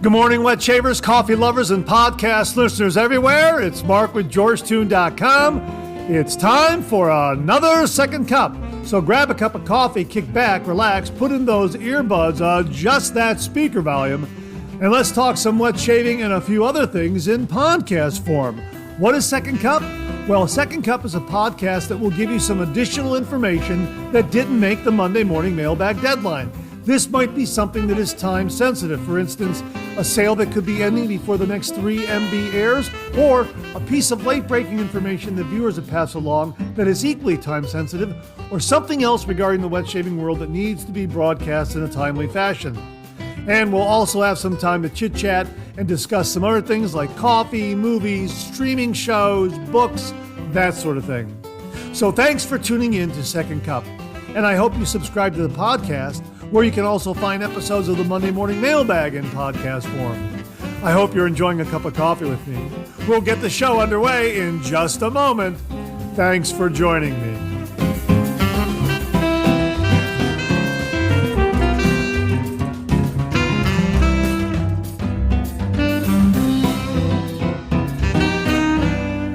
Good morning, wet shavers, coffee lovers, and podcast listeners everywhere. It's Mark with GeorgeToon.com. It's time for another second cup. So grab a cup of coffee, kick back, relax, put in those earbuds, adjust that speaker volume, and let's talk some wet shaving and a few other things in podcast form. What is Second Cup? Well, Second Cup is a podcast that will give you some additional information that didn't make the Monday morning mailbag deadline. This might be something that is time sensitive. For instance, a sale that could be ending before the next 3 MB airs, or a piece of late breaking information that viewers have passed along that is equally time sensitive, or something else regarding the wet shaving world that needs to be broadcast in a timely fashion. And we'll also have some time to chit chat and discuss some other things like coffee, movies, streaming shows, books, that sort of thing. So thanks for tuning in to Second Cup. And I hope you subscribe to the podcast, where you can also find episodes of the Monday Morning Mailbag in podcast form. I hope you're enjoying a cup of coffee with me. We'll get the show underway in just a moment. Thanks for joining me.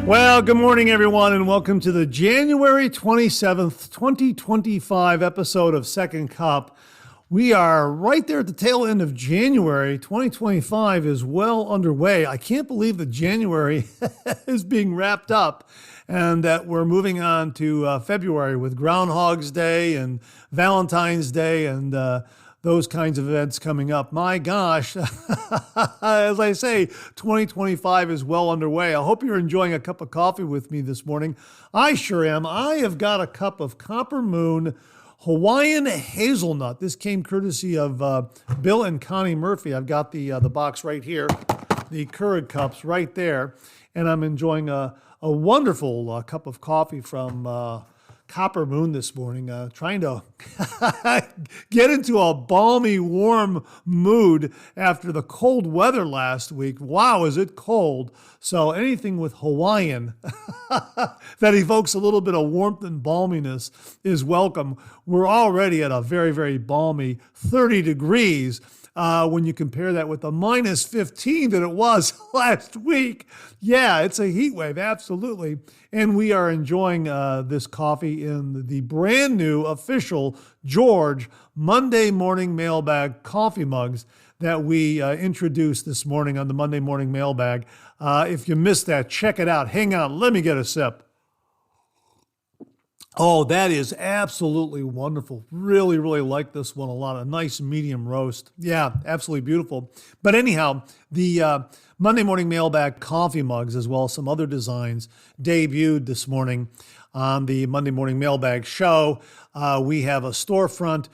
Well, good morning, everyone, and welcome to the January 27th, 2025 episode of Second Cup. We are right there at the tail end of January. 2025 is well underway. I can't believe that January is being wrapped up and that we're moving on to February with Groundhog's Day and Valentine's Day and those kinds of events coming up. My gosh, as I say, 2025 is well underway. I hope you're enjoying a cup of coffee with me this morning. I sure am. I have got a cup of Copper Moon Hawaiian Hazelnut. This came courtesy of Bill and Connie Murphy. I've got the box right here, the Keurig cups right there, and I'm enjoying a wonderful cup of coffee from Copper Moon this morning, trying to get into a balmy, warm mood after the cold weather last week. Wow, is it cold? So anything with Hawaiian that evokes a little bit of warmth and balminess is welcome. We're already at a very, very balmy 30 degrees. When you compare that with the minus 15 that it was last week. Yeah, it's a heat wave, absolutely. And we are enjoying this coffee in the brand new official George Monday Morning Mailbag coffee mugs that we introduced this morning on the Monday Morning Mailbag. If you missed that, check it out. Hang on, let me get a sip. Oh, that is absolutely wonderful. Really, really like this one a lot. A nice medium roast. Yeah, absolutely beautiful. But anyhow, the Monday Morning Mailbag coffee mugs, as well as some other designs, debuted this morning on the Monday Morning Mailbag show. We have a storefront,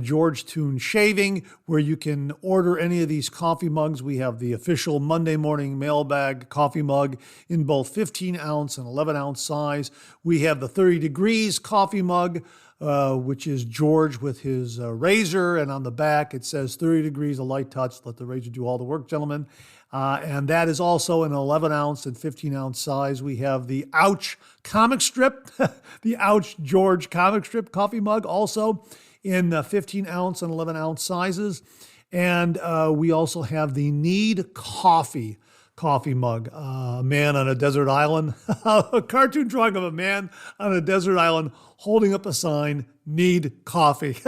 George Toon Shaving, where you can order any of these coffee mugs. We have the official Monday Morning Mailbag coffee mug in both 15 ounce and 11 ounce size. We have the 30 degrees coffee mug, which is George with his razor, and on the back it says 30 degrees, a light touch, let the razor do all the work, gentlemen. And that is also an 11 ounce and 15 ounce size. We have the Ouch comic strip, the Ouch George comic strip coffee mug, also in 15 ounce and 11 ounce sizes. And we also have the Need Coffee mug. A man on a desert island, a cartoon drawing of a man on a desert island holding up a sign, Need Coffee.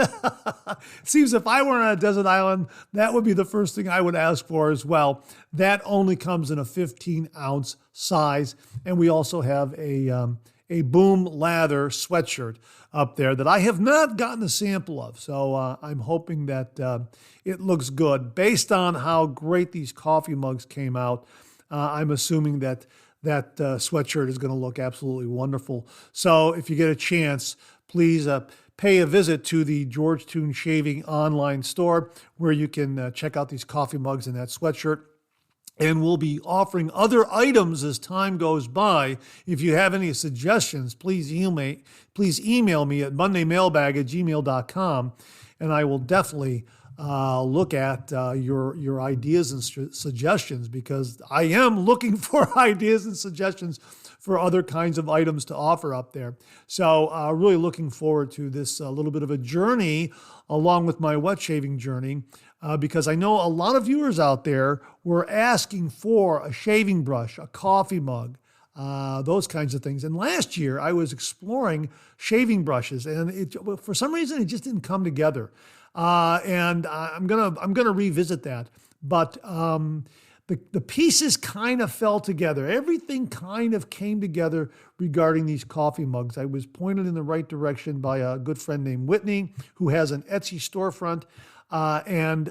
Seems if I were on a desert island, that would be the first thing I would ask for as well. That only comes in a 15 ounce size. And we also have a Boom Lather sweatshirt up there that I have not gotten a sample of. So I'm hoping that it looks good. Based on how great these coffee mugs came out, I'm assuming that sweatshirt is going to look absolutely wonderful. So if you get a chance, please pay a visit to the George Toon Shaving online store, where you can check out these coffee mugs and that sweatshirt. And we'll be offering other items as time goes by. If you have any suggestions, please email me at mondaymailbag@gmail.com, and I will definitely look at your ideas and suggestions, because I am looking for ideas and suggestions for other kinds of items to offer up there. So really looking forward to this little bit of a journey along with my wet shaving journey, because I know a lot of viewers out there were asking for a shaving brush, a coffee mug, those kinds of things. And last year I was exploring shaving brushes, and for some reason it just didn't come together. And I'm gonna revisit that. But the pieces kind of fell together. Everything kind of came together regarding these coffee mugs. I was pointed in the right direction by a good friend named Whitney, who has an Etsy storefront, and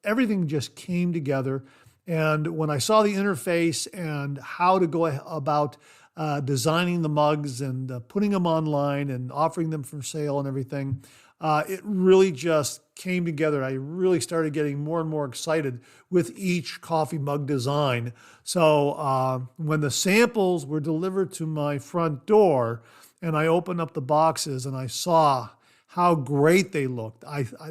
everything just came together. And when I saw the interface and how to go about designing the mugs and putting them online and offering them for sale and everything, it really just came together. I really started getting more and more excited with each coffee mug design. So when the samples were delivered to my front door and I opened up the boxes and I saw how great they looked,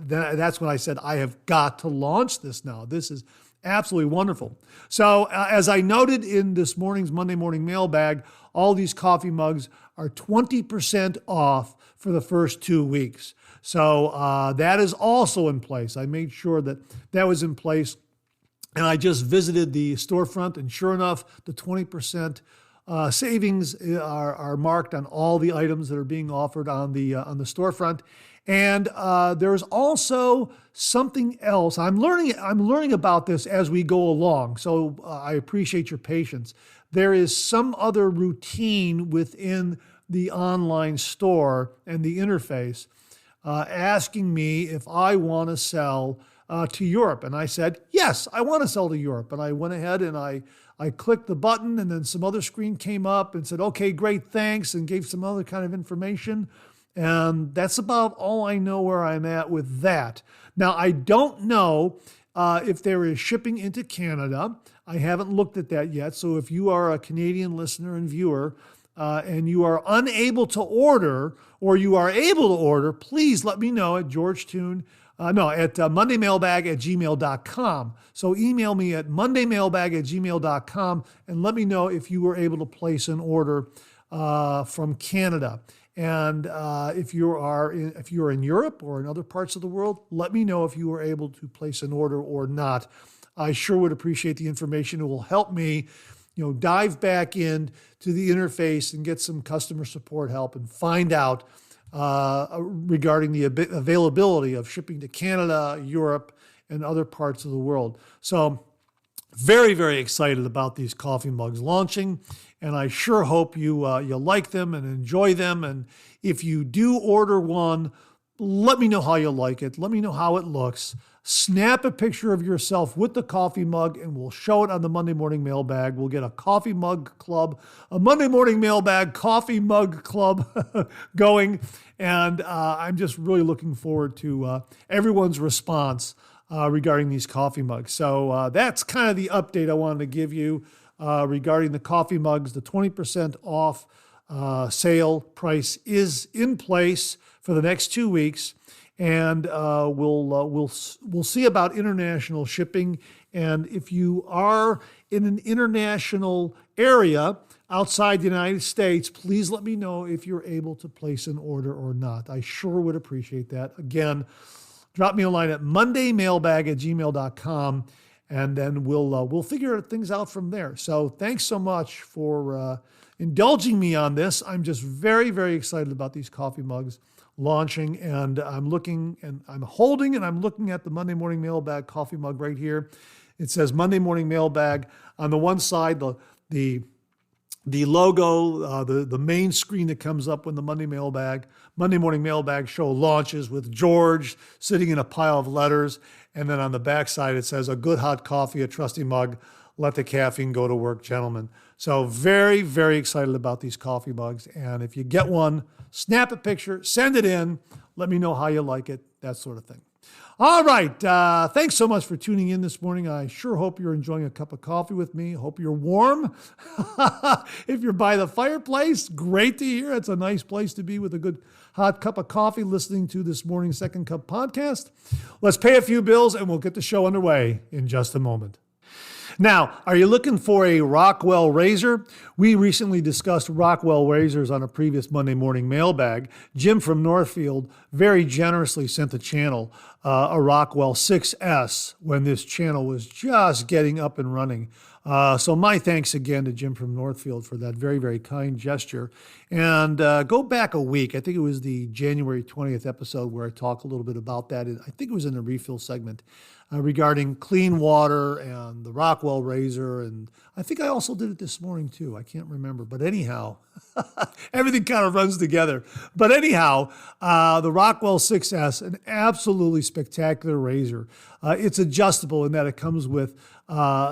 that's when I said, I have got to launch this now. This is absolutely wonderful. So as I noted in this morning's Monday Morning Mailbag, all these coffee mugs are 20% off for the first 2 weeks. So that is also in place. I made sure that that was in place. And I just visited the storefront, and sure enough, the 20% savings are marked on all the items that are being offered on the storefront. And there's also something else. I'm learning about this as we go along. So I appreciate your patience. There is some other routine within the online store and the interface asking me if I want to sell to Europe. And I said, yes, I want to sell to Europe. And I went ahead and I clicked the button, and then some other screen came up and said, okay, great, thanks, and gave some other kind of information. And that's about all I know where I'm at with that. Now, I don't know if there is shipping into Canada. I haven't looked at that yet. So if you are a Canadian listener and viewer, and you are unable to order, or you are able to order, please let me know at mondaymailbag@gmail.com. So email me at mondaymailbag@gmail.com and let me know if you were able to place an order from Canada. And if you are in Europe or in other parts of the world, let me know if you were able to place an order or not. I sure would appreciate the information. It will help me dive back in to the interface and get some customer support help and find out regarding the availability of shipping to Canada, Europe, and other parts of the world. So very, very excited about these coffee mugs launching, and I sure hope you like them and enjoy them. And if you do order one, let me know how you like it. Let me know how it looks. Snap a picture of yourself with the coffee mug, and we'll show it on the Monday Morning Mailbag. We'll get a coffee mug club, a Monday Morning Mailbag coffee mug club going. And I'm just really looking forward to everyone's response regarding these coffee mugs. So that's kind of the update I wanted to give you regarding the coffee mugs. The 20% off sale price is in place for the next 2 weeks. And we'll see about international shipping. And if you are in an international area outside the United States, please let me know if you're able to place an order or not. I sure would appreciate that. Again, drop me a line at mondaymailbag@gmail.com, and then we'll figure things out from there. So thanks so much for indulging me on this. I'm just very, very excited about these coffee mugs launching, and I'm looking at the Monday Morning Mailbag coffee mug right here. It says Monday Morning Mailbag on the one side, the logo, the main screen that comes up when the Monday Morning Mailbag show launches, with George sitting in a pile of letters, and then on the back side it says, a good hot coffee, a trusty mug, let the caffeine go to work, gentlemen. So very, very excited about these coffee mugs. And if you get one, snap a picture, send it in, let me know how you like it, that sort of thing. All right. Thanks so much for tuning in this morning. I sure hope you're enjoying a cup of coffee with me. Hope you're warm. If you're by the fireplace, great to hear. It's a nice place to be with a good hot cup of coffee listening to this morning's Second Cup podcast. Let's pay a few bills and we'll get the show underway in just a moment. Now, are you looking for a Rockwell razor? We recently discussed Rockwell razors on a previous Monday morning mailbag. Jim from Northfield very generously sent the channel a Rockwell 6S when this channel was just getting up and running. So my thanks again to Jim from Northfield for that very, very kind gesture. And go back a week. I think it was the January 20th episode where I talked a little bit about that. I think it was in the refill segment regarding clean water and the Rockwell razor. And I think I also did it this morning too. I can't remember. But anyhow, everything kind of runs together. But anyhow, the Rockwell 6S, an absolutely spectacular razor. It's adjustable in that it comes with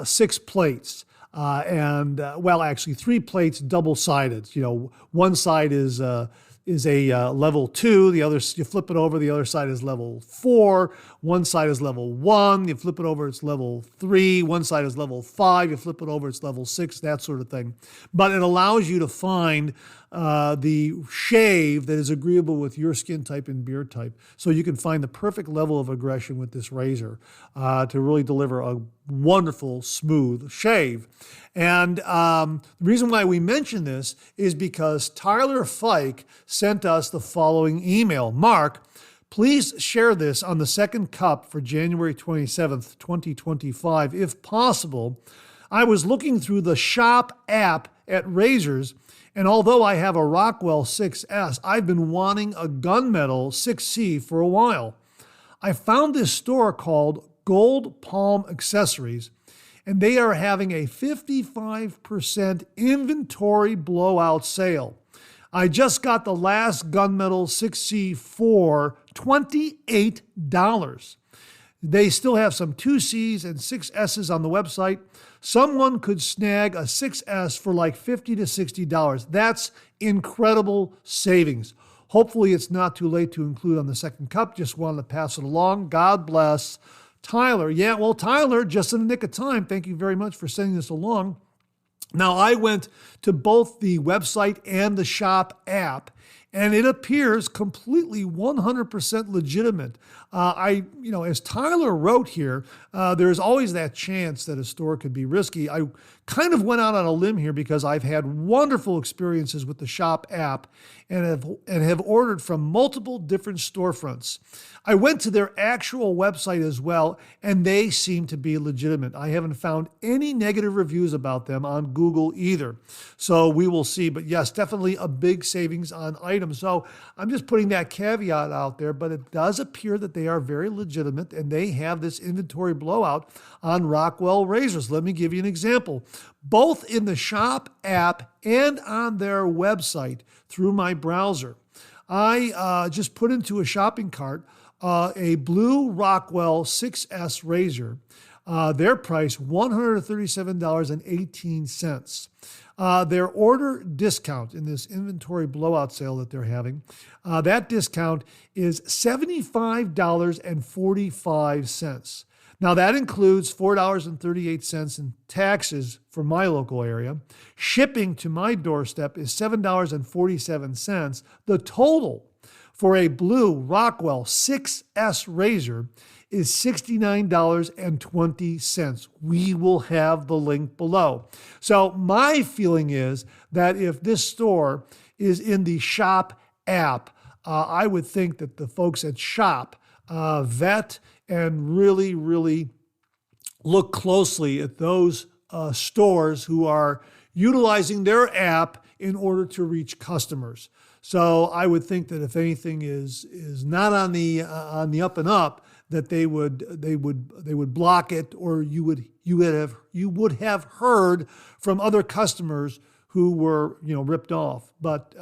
6 plates. Actually 3 plates double-sided. You know, one side is a level 2, the other, you flip it over, the other side is level 4, one side is level 1, you flip it over, it's level 3, one side is level 5, you flip it over, it's level 6, that sort of thing. But it allows you to find the shave that is agreeable with your skin type and beard type. So you can find the perfect level of aggression with this razor to really deliver a wonderful, smooth shave. And the reason why we mention this is because Tyler Fike sent us the following email. Mark, please share this on the Second Cup for January 27th, 2025, if possible. I was looking through the shop app at razors, and although I have a Rockwell 6S, I've been wanting a gunmetal 6C for a while. I found this store called Gold Palm Accessories, and they are having a 55% inventory blowout sale. I just got the last gunmetal 6C for $28. They still have some 2Cs and 6Ss on the website. Someone could snag a 6S for like $50 to $60. That's incredible savings. Hopefully it's not too late to include on the Second Cup. Just wanted to pass it along. God bless. Tyler. Yeah, well, Tyler, just in the nick of time. Thank you very much for sending this along. Now, I went to both the website and the shop app, and it appears completely 100% legitimate. As Tyler wrote here, there's always that chance that a store could be risky. I kind of went out on a limb here because I've had wonderful experiences with the shop app and have ordered from multiple different storefronts. I went to their actual website as well, and they seem to be legitimate. I haven't found any negative reviews about them on Google either. So we will see. But yes, definitely a big savings on items. So I'm just putting that caveat out there, but it does appear that they are very legitimate and they have this inventory blowout on Rockwell razors. Let me give you an example. Both in the shop app and on their website through my browser, I just put into a shopping cart a blue Rockwell 6S razor. Their price, $137.18. Their order discount in this inventory blowout sale that they're having, that discount is $75.45. Now that includes $4.38 in taxes for my local area. Shipping to my doorstep is $7.47. The total for a blue Rockwell 6S razor is $69.20. We will have the link below. So my feeling is that if this store is in the shop app, I would think that the folks at shop vet and really, really look closely at those stores who are utilizing their app in order to reach customers. So I would think that if anything is not on the up and up, that they would block it, or you would have heard from other customers who were ripped off. But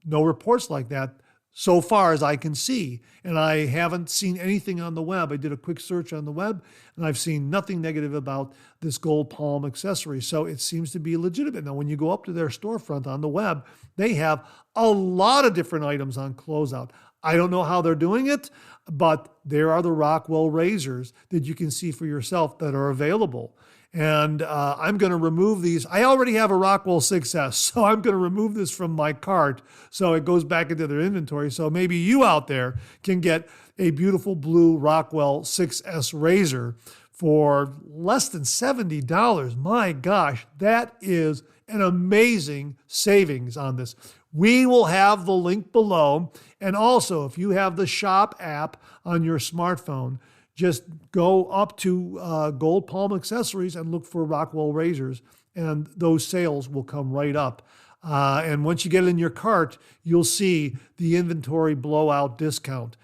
no reports like that so far as I can see, and I haven't seen anything on the web. I did a quick search on the web, and I've seen nothing negative about this Gold Palm accessory. So it seems to be legitimate. Now, when you go up to their storefront on the web, they have a lot of different items on closeout. I don't know how they're doing it, but there are the Rockwell razors that you can see for yourself that are available. And I'm going to remove these. I already have a Rockwell 6S, so I'm going to remove this from my cart so it goes back into their inventory. So maybe you out there can get a beautiful blue Rockwell 6S razor for less than $70. My gosh, that is an amazing savings on this. We will have the link below. And also, if you have the Shop app on your smartphone, just go up to Gold Palm Accessories and look for Rockwell razors, and those sales will come right up. And once you get it in your cart, you'll see the inventory blowout discount.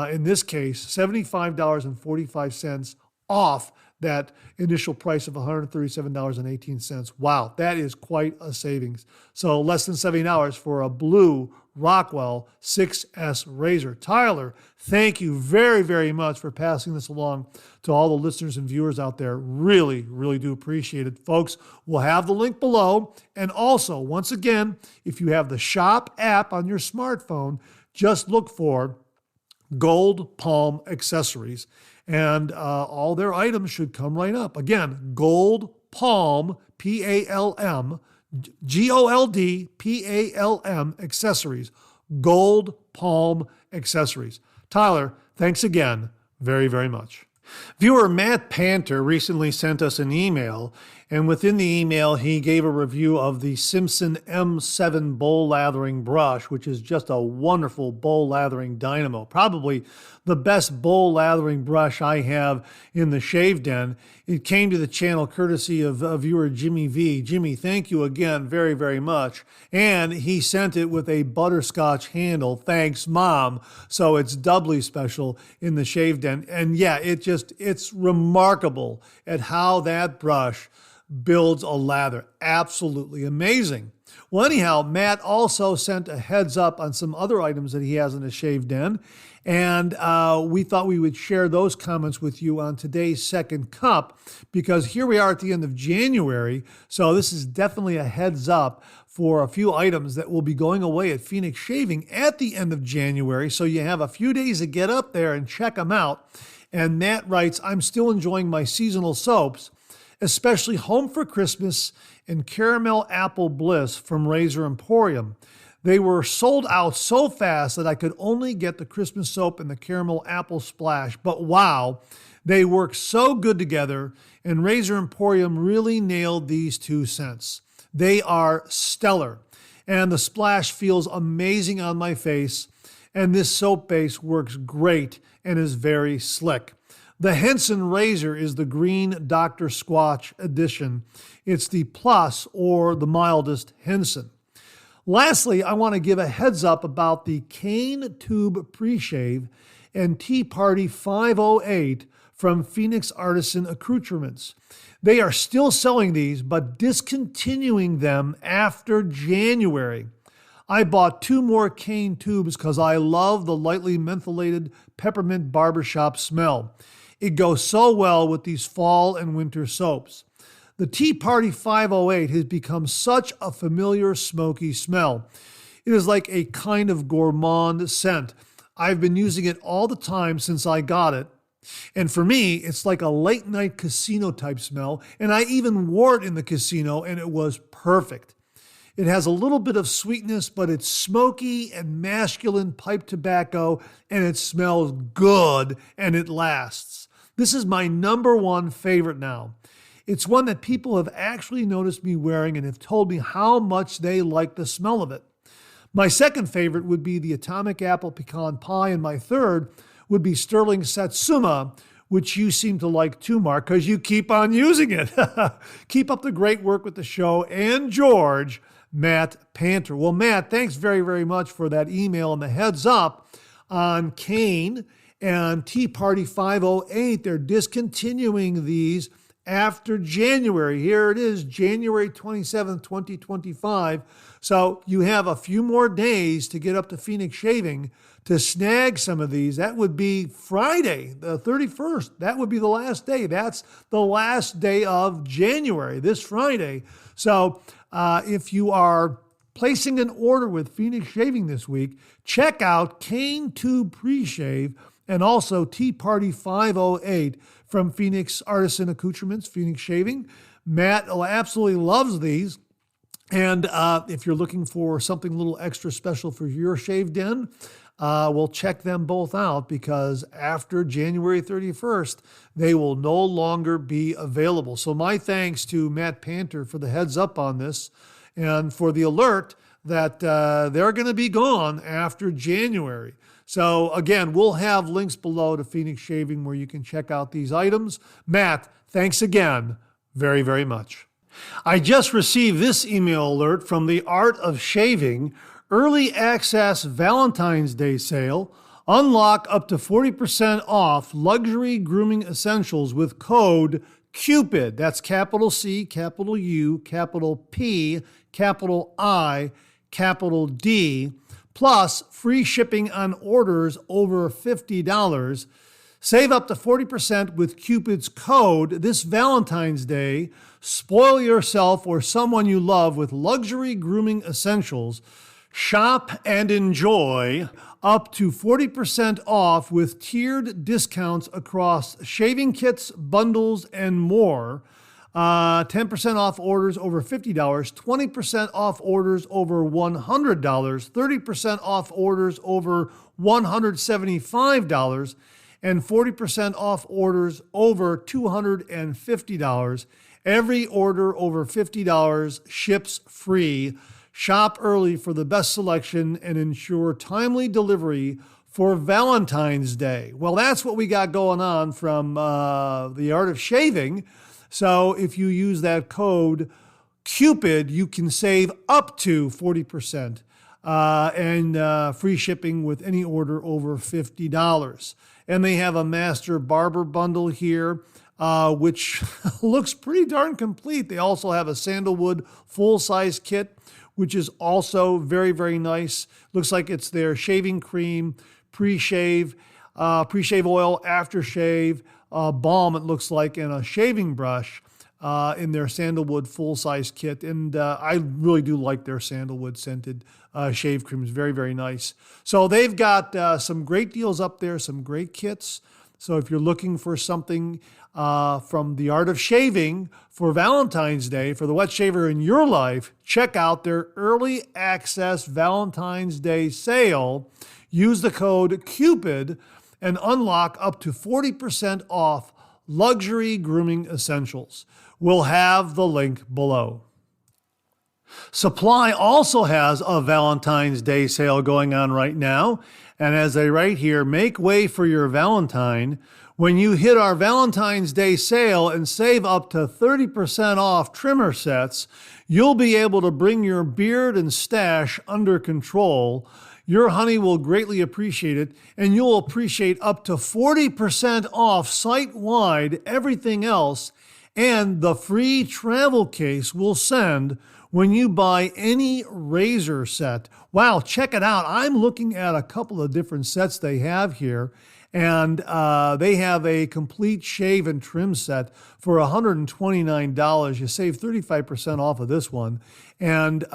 In this case, $75.45 off that initial price of $137.18. Wow, that is quite a savings. So less than $70 for a blue Rockwell 6S razor. Tyler, thank you very, very much for passing this along to all the listeners and viewers out there. Really, really do appreciate it. Folks, we'll have the link below. And also, once again, if you have the Shop app on your smartphone, just look for Gold Palm Accessories, and all their items should come right up. Again, Gold Palm, Palm, GoldPalm Accessories, Gold Palm Accessories. Tyler, thanks again very, very much. Viewer Matt Panter recently sent us an email, and within the email, he gave a review of the Simpson M7 bowl lathering brush, which is just a wonderful bowl lathering dynamo. Probably the best bowl lathering brush I have in the shave den. It came to the channel courtesy of viewer Jimmy V. Jimmy, thank you again very, very much. And he sent it with a butterscotch handle. Thanks, Mom. So it's doubly special in the shave den. And yeah, it's remarkable at how that brush builds a lather. Absolutely amazing. Well, anyhow, Matt also sent a heads up on some other items that he has in his shave den. And we thought we would share those comments with you on today's second cup, because here we are at the end of January. So this is definitely a heads up for a few items that will be going away at Phoenix Shaving at the end of January. So you have a few days to get up there and check them out. And Matt writes, I'm still enjoying my seasonal soaps, especially Home for Christmas and Caramel Apple Bliss from Razor Emporium. They were sold out so fast that I could only get the Christmas soap and the Caramel Apple Splash. But wow, they work so good together, and Razor Emporium really nailed these 2 scents. They are stellar, and the splash feels amazing on my face, and this soap base works great and is very slick. The Henson razor is the green Dr. Squatch edition. It's the plus or the mildest Henson. Lastly, I want to give a heads up about the Cane Tube Pre-Shave and Tea Party 508 from Phoenix Artisan Accoutrements. They are still selling these, but discontinuing them after January. I bought 2 more cane tubes because I love the lightly mentholated peppermint barbershop smell. It goes so well with these fall and winter soaps. The Tea Party 508 has become such a familiar smoky smell. It is like a kind of gourmand scent. I've been using it all the time since I got it. And for me, it's like a late night casino type smell. And I even wore it in the casino and it was perfect. It has a little bit of sweetness, but it's smoky and masculine pipe tobacco, and it smells good and it lasts. This is my number 1 favorite now. It's one that people have actually noticed me wearing and have told me how much they like the smell of it. My second favorite would be the Atomic Apple Pecan Pie, and my third would be Sterling Satsuma, which you seem to like too, Mark, because you keep on using it. Keep up the great work with the show, and George, Matt Panter. Well, Matt, thanks very, very much for that email and the heads up on Cane and Tea Party 508. They're discontinuing these after January. Here it is, January 27th, 2025. So you have a few more days to get up to Phoenix Shaving to snag some of these. That would be Friday, the 31st. That would be the last day. That's the last day of January, this Friday. So if you are placing an order with Phoenix Shaving this week, check out Cane Tube Pre-Shave and also Tea Party 508 from Phoenix Artisan Accoutrements, Phoenix Shaving. Matt absolutely loves these. And if you're looking for something a little extra special for your shaved in, we'll check them both out because after January 31st, they will no longer be available. So my thanks to Matt Panter for the heads up on this and for the alert that they're going to be gone after January. So again, we'll have links below to Phoenix Shaving where you can check out these items. Matt, thanks again very, very much. I just received this email alert from the Art of Shaving. Early access Valentine's Day sale. Unlock up to 40% off luxury grooming essentials with code CUPID. That's capital C, capital U, capital P, capital I, capital D, plus free shipping on orders over $50. Save up to 40% with Cupid's code this Valentine's Day. Spoil yourself or someone you love with luxury grooming essentials. Shop and enjoy up to 40% off with tiered discounts across shaving kits, bundles, and more. 10% off orders over $50, 20% off orders over $100, 30% off orders over $175, and 40% off orders over $250. Every order over $50 ships free. Shop early for the best selection and ensure timely delivery for Valentine's Day. Well, that's what we got going on from the Art of Shaving. So if you use that code CUPID, you can save up to 40% and free shipping with any order over $50. And they have a Master Barber bundle here, which looks pretty darn complete. They also have a sandalwood full-size kit, which is also very, very nice. Looks like it's their shaving cream, pre-shave oil, aftershave, balm, it looks like, and a shaving brush in their sandalwood full-size kit. And I really do like their sandalwood scented shave creams. Very, very nice. So they've got some great deals up there, some great kits. So if you're looking for something from the Art of Shaving for Valentine's Day, for the wet shaver in your life, check out their early access Valentine's Day sale. Use the code CUPID and unlock up to 40% off luxury grooming essentials. We'll have the link below. Supply also has a Valentine's Day sale going on right now. And as they write here, make way for your Valentine. When you hit our Valentine's Day sale and save up to 30% off trimmer sets, you'll be able to bring your beard and stash under control. Your honey will greatly appreciate it, and you'll appreciate up to 40% off site-wide everything else, and the free travel case we'll send when you buy any razor set. Wow, check it out. I'm looking at a couple of different sets they have here, and they have a complete shave and trim set for $129. You save 35% off of this one. And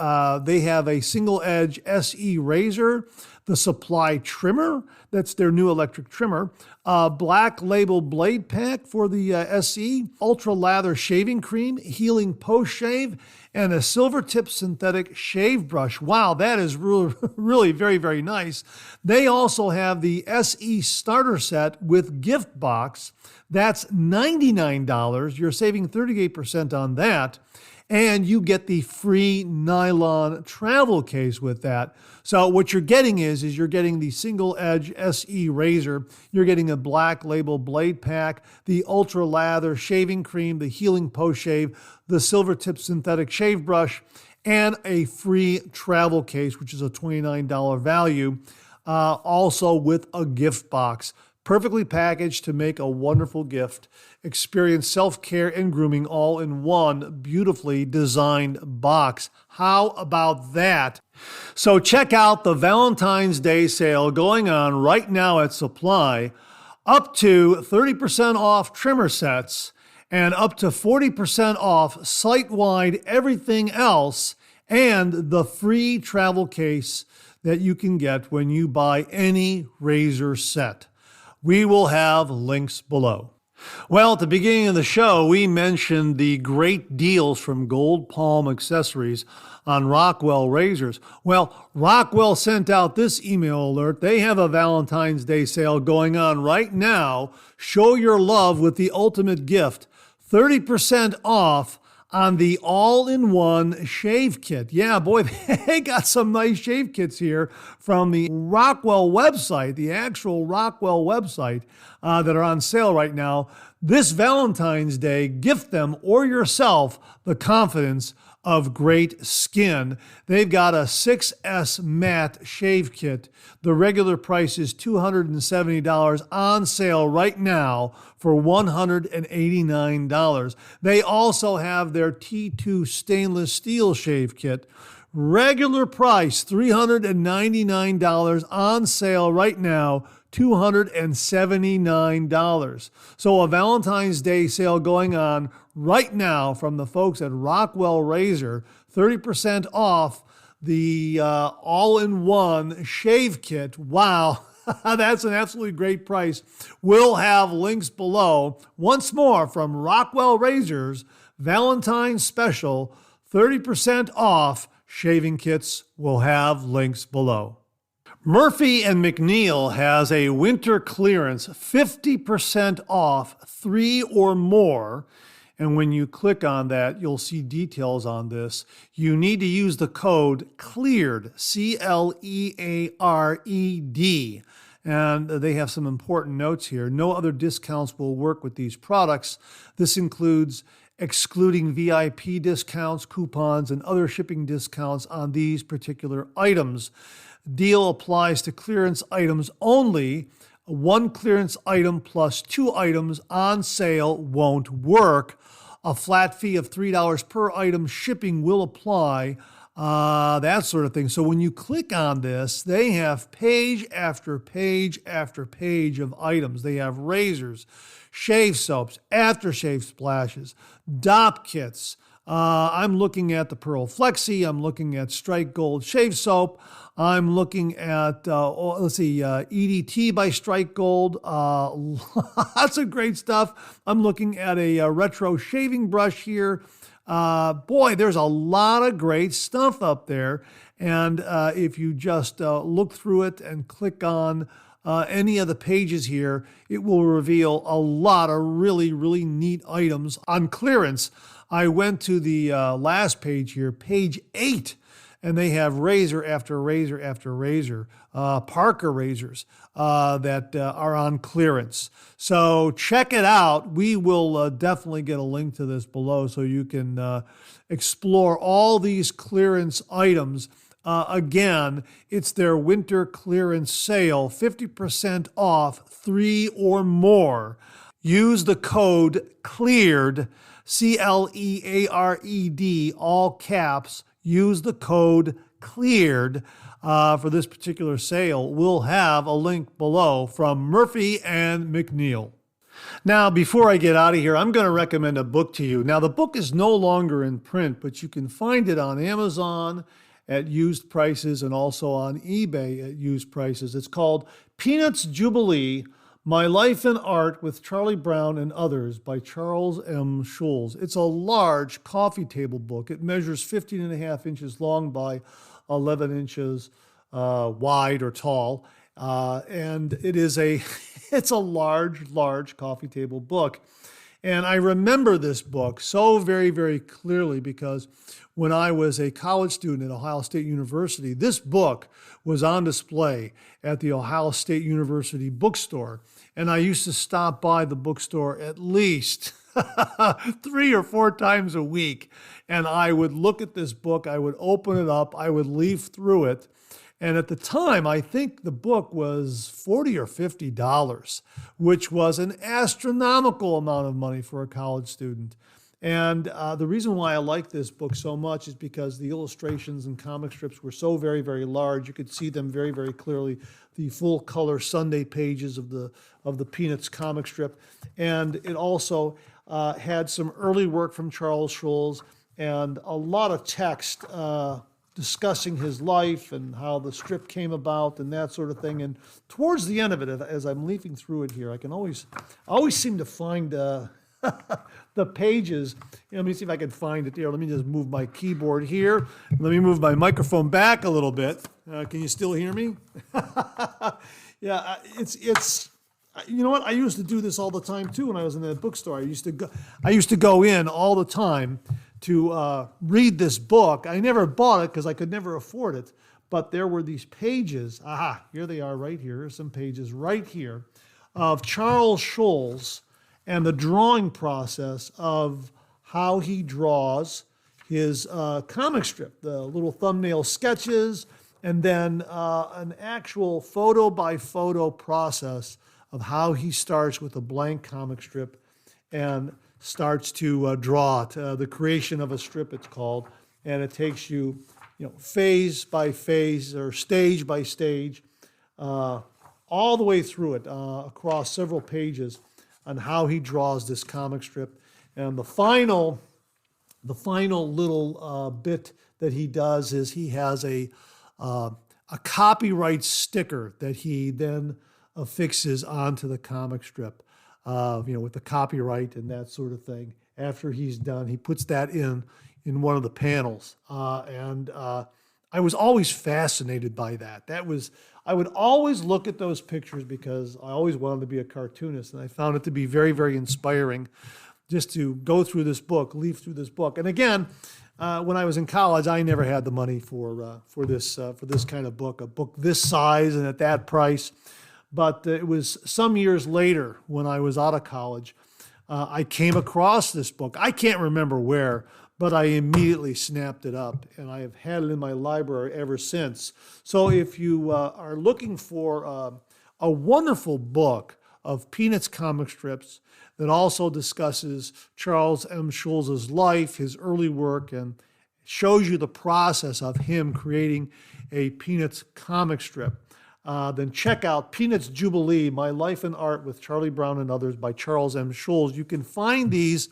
they have a single edge SE razor, the Supply trimmer, that's their new electric trimmer, black label blade pack for the SE, ultra lather shaving cream, healing post shave, and a silver tip synthetic shave brush. Wow, that is really very, very nice. They also have the SE starter set with gift box. That's $99. You're saving 38% on that. And you get the free nylon travel case with that. So what you're getting is you're getting the single edge SE razor, you're getting a black label blade pack, the ultra lather shaving cream, the healing post shave, the silver tip synthetic shave brush, and a free travel case, which is a $29 value, also with a gift box. Perfectly packaged to make a wonderful gift. Experience self-care and grooming all in one beautifully designed box. How about that? So check out the Valentine's Day sale going on right now at Supply. Up to 30% off trimmer sets and up to 40% off site-wide everything else. and the free travel case that you can get when you buy any razor set. We will have links below. Well, at the beginning of the show, we mentioned the great deals from Gold Palm Accessories on Rockwell razors. Well, Rockwell sent out this email alert. They have a Valentine's Day sale going on right now. Show your love with the ultimate gift. 30% off on the all-in-one shave kit. Yeah, boy, they got some nice shave kits here from the Rockwell website, the actual Rockwell website that are on sale right now. This Valentine's Day, gift them or yourself the confidence of great skin. They've got a 6S matte shave kit. The regular price is $270, on sale right now for $189. They also have their T2 stainless steel shave kit. Regular price $399, on sale right now $279. So a Valentine's Day sale going on right now from the folks at Rockwell Razor, 30% off the all-in-one shave kit. Wow, that's an absolutely great price. We'll have links below. Once more, from Rockwell Razors, Valentine's special, 30% off shaving kits. We'll have links below. Murphy and McNeil has a winter clearance, 50% off 3 or more. And when you click on that, you'll see details on this. You need to use the code CLEARED, CLEARED. And they have some important notes here. No other discounts will work with these products. This includes excluding VIP discounts, coupons, and other shipping discounts on these particular items. Deal applies to clearance items only. One clearance item plus 2 items on sale won't work. A flat fee of $3 per item shipping will apply, that sort of thing. So when you click on this, they have page after page after page of items. They have razors, shave soaps, aftershave splashes, DOP kits. I'm looking at the Pearl Flexi. I'm looking at Strike Gold Shave Soap. I'm looking at, EDT by Strike Gold. Lots of great stuff. I'm looking at a retro shaving brush here. Boy, there's a lot of great stuff up there. And if you just look through it and click on any of the pages here, it will reveal a lot of really, really neat items on clearance. I went to the last page here, page 8, and they have razor after razor after razor, Parker razors that are on clearance. So check it out. We will definitely get a link to this below so you can explore all these clearance items. Again, it's their winter clearance sale, 50% off 3 or more. Use the code CLEARED, CLEARED, all caps. Use the code CLEARED for this particular sale. We'll have a link below from Murphy and McNeil. Now, before I get out of here, I'm going to recommend a book to you. Now, the book is no longer in print, but you can find it on Amazon at used prices and also on eBay at used prices. It's called Peanuts Jubilee, My Life in Art with Charlie Brown and Others by Charles M. Schulz. It's a large coffee table book. It measures 15.5 inches long by 11 inches wide or tall. And it is it's a large coffee table book. And I remember this book so very, very clearly because when I was a college student at Ohio State University, this book was on display at the Ohio State University bookstore. And I used to stop by the bookstore at least 3 or 4 times a week. And I would look at this book, I would open it up, I would leaf through it. And at the time, I think the book was $40 or $50, which was an astronomical amount of money for a college student. And the reason why I like this book so much is because the illustrations and comic strips were so very, very large. You could see them very, very clearly. The full color Sunday pages of the Peanuts comic strip. And it also had some early work from Charles Schulz. and a lot of text discussing his life and how the strip came about and that sort of thing. And towards the end of it, as I'm leafing through it here, I always seem to find the pages. Let me see if I can find it here. Let me just move my keyboard here. Let me move my microphone back a little bit. Can you still hear me? Yeah, it's. You know what? I used to do this all the time too when I was in the bookstore. I used to go in all the time to read this book. I never bought it because I could never afford it. But there were these pages. Here they are right here. Here's some pages right here of Charles Schulz and the drawing process of how he draws his comic strip, the little thumbnail sketches, and then an actual photo by photo process of how he starts with a blank comic strip and starts to draw it. The creation of a strip, it's called, and it takes you, phase by phase or stage by stage, all the way through it, across several pages, on how he draws this comic strip. And the final little bit that he does is he has a copyright sticker that he then affixes onto the comic strip, with the copyright and that sort of thing. After he's done, he puts that in one of the panels. And I was always fascinated by that. I would always look at those pictures because I always wanted to be a cartoonist, and I found it to be very, very inspiring just to go through this book, leaf through this book. And again, when I was in college, I never had the money for this kind of book, a book this size and at that price. But it was some years later when I was out of college, I came across this book. I can't remember where, but I immediately snapped it up, and I have had it in my library ever since. So if you are looking for a wonderful book of Peanuts comic strips that also discusses Charles M. Schulz's life, his early work, and shows you the process of him creating a Peanuts comic strip, then check out Peanuts Jubilee, My Life in Art with Charlie Brown and Others by Charles M. Schulz. You can find these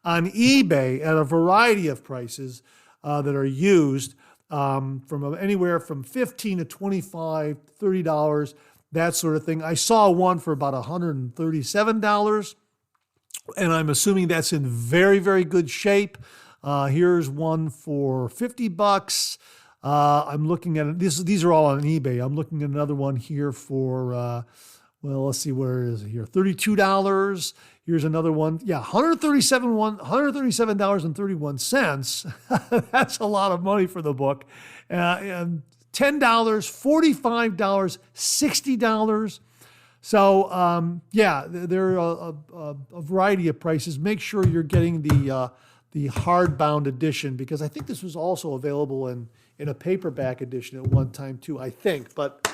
on eBay at a variety of prices that are used, from anywhere from $15 to $25, $30, that sort of thing. I saw one for about $137, and I'm assuming that's in very, very good shape. Here's one for $50. I'm looking at it. These are all on eBay. I'm looking at another one here for, let's see, where is it here? $32. Here's another one. Yeah, $137.31. That's a lot of money for the book. And $10, $45, $60. So, there are a variety of prices. Make sure you're getting the hardbound edition, because I think this was also available in a paperback edition at one time too, I think. But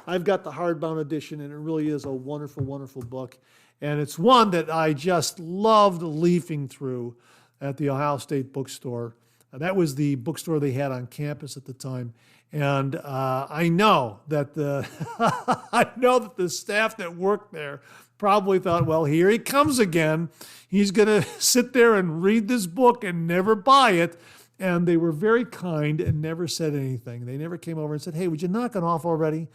I've got the hardbound edition, and it really is a wonderful, wonderful book. And it's one that I just loved leafing through at the Ohio State bookstore. That was the bookstore they had on campus at the time. And I know that the staff that worked there probably thought, well, here he comes again. He's going to sit there and read this book and never buy it. And they were very kind and never said anything. They never came over and said, hey, would you knock it off already?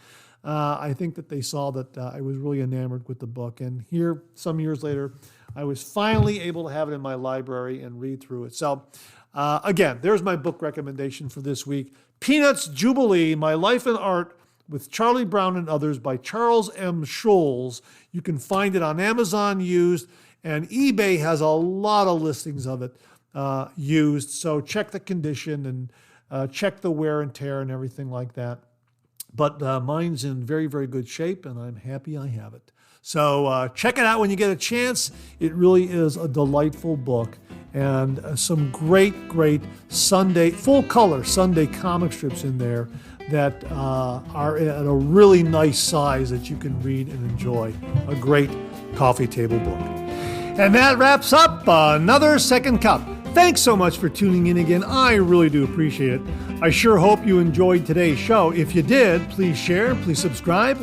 I think that they saw that I was really enamored with the book. And here, some years later, I was finally able to have it in my library and read through it. So again, there's my book recommendation for this week. Peanuts Jubilee, My Life in Art with Charlie Brown and Others by Charles M. Schulz. You can find it on Amazon used, and eBay has a lot of listings of it used. So check the condition and check the wear and tear and everything like that. But mine's in very, very good shape, and I'm happy I have it. So check it out when you get a chance. It really is a delightful book, and some great, great Sunday, full-color Sunday comic strips in there that are at a really nice size that you can read and enjoy. A great coffee table book. And that wraps up another Second Cup. Thanks so much for tuning in again. I really do appreciate it. I sure hope you enjoyed today's show. If you did, please share, please subscribe,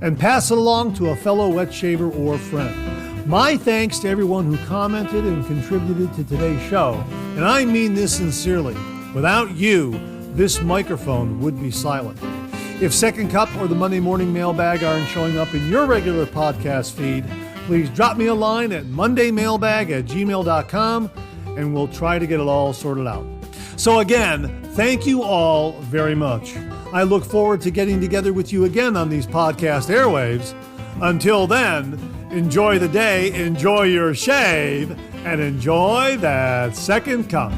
and pass it along to a fellow wet shaver or friend. My thanks to everyone who commented and contributed to today's show. And I mean this sincerely. Without you, this microphone would be silent. If Second Cup or the Monday Morning Mailbag aren't showing up in your regular podcast feed, please drop me a line at mondaymailbag@gmail.com and we'll try to get it all sorted out. So again, thank you all very much. I look forward to getting together with you again on these podcast airwaves. Until then, enjoy the day, enjoy your shave, and enjoy that second cup.